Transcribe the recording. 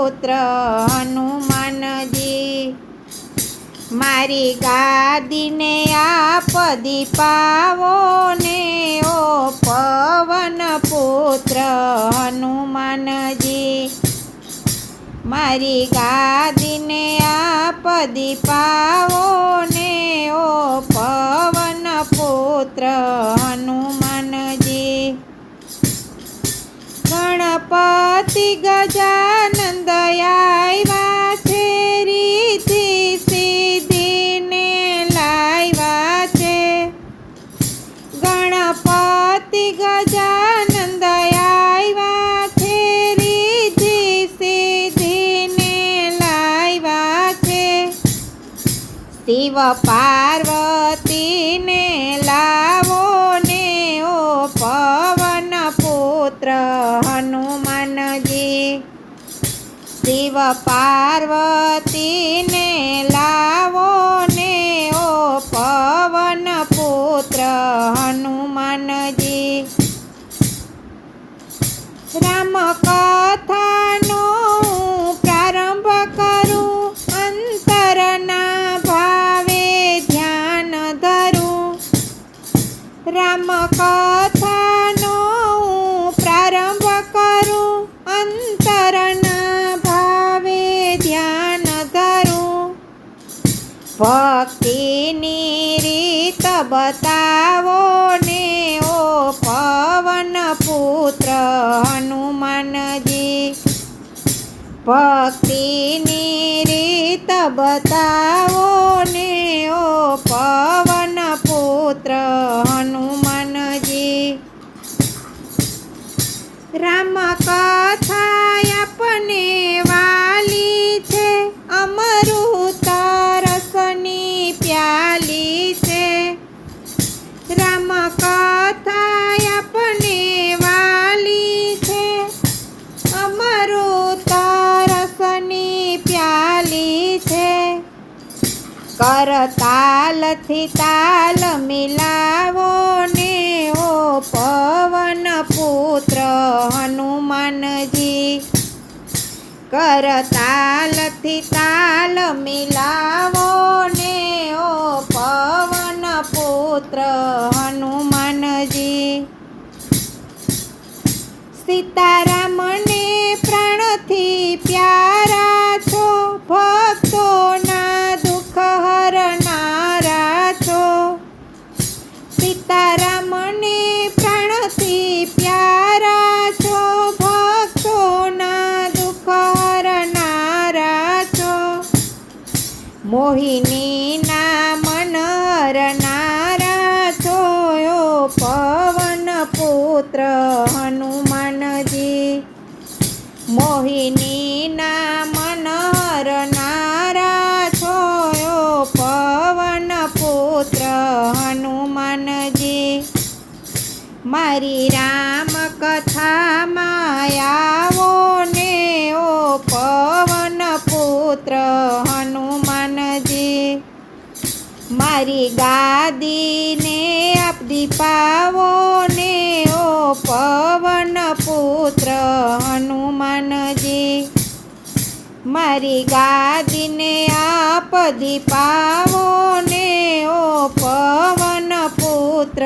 પુત્ર હનુમાનજી। મારી ગાદીને આપ દીપાવો ને ઓ પવન પુત્ર હનુમાનજી। મારી ગાદીને આપ દીપાવો ને ઓ પવન પુત્ર હનુમાનજી। ગણપતિ ગજાનંદ આવ્યા છે, રીતિ સિદ્ધિને લાવ્યા છે। ગણપતિ ગજાનંદ આવ્યા છે, રીતિ સિદ્ધિને લાવ્યા છે। શિવ પાર્વતીને લાવો ને ઓ પવન પુત્ર હનુમાનજી। શિવ પાર્વતીને લાવો ને ઓ પવન પુત્ર હનુમાનજી। રામ કથાનો પ્રારંભ કરું, અંતરના ભાવે ધ્યાન ધરું। રામ કથાનો પ્રારંભ કરું, અંતરના ભાવે ધ્યાન ધરું। ભક્તિની રીત બતાવો ને ઓ પવન પુત્ર હનુમાનજી। ભક્તિની રીત બતાવો ને ઓ પવન પુત્ર હનુમાનજી। રામ કથા આપને વાલી છે, અમૃત રસની પ્યાલી છે। રામ કથા આપને વાલી છે, અમૃત રસની પ્યાલી છે। કરતાલથી તાલ મિલાવો ને ઓ પવન પુત્ર હનુમાનજી। કરતાલથી તાલ મિલાવો ને ઓ પવન પુત્ર હનુમાનજી। સીતારામને પ્રાણથી પ્યારા છો, ભક્તોના દુઃખ હરનારા છો। સીતારામને પ્રાણથી પ્યારા છો, ભક્તોના દુઃખ હરનારા છો। મોહિનીના મન હરનારા છો, ઓ પવન પુત્ર હનુમાનજી। મોહિનીના મન હરનારા છો, ઓ પવન પુત્ર હનુમાનજી। મારી રામ કથામાં આવો ને ઓ પવન પુત્ર હનુમાનજી। મારી ગાદીને આપ દીપાવો ને ઓ પવન પુત્ર હનુમાનજી। મારી ગાદીને આપ દીપાવો ને ઓ પવન પુત્ર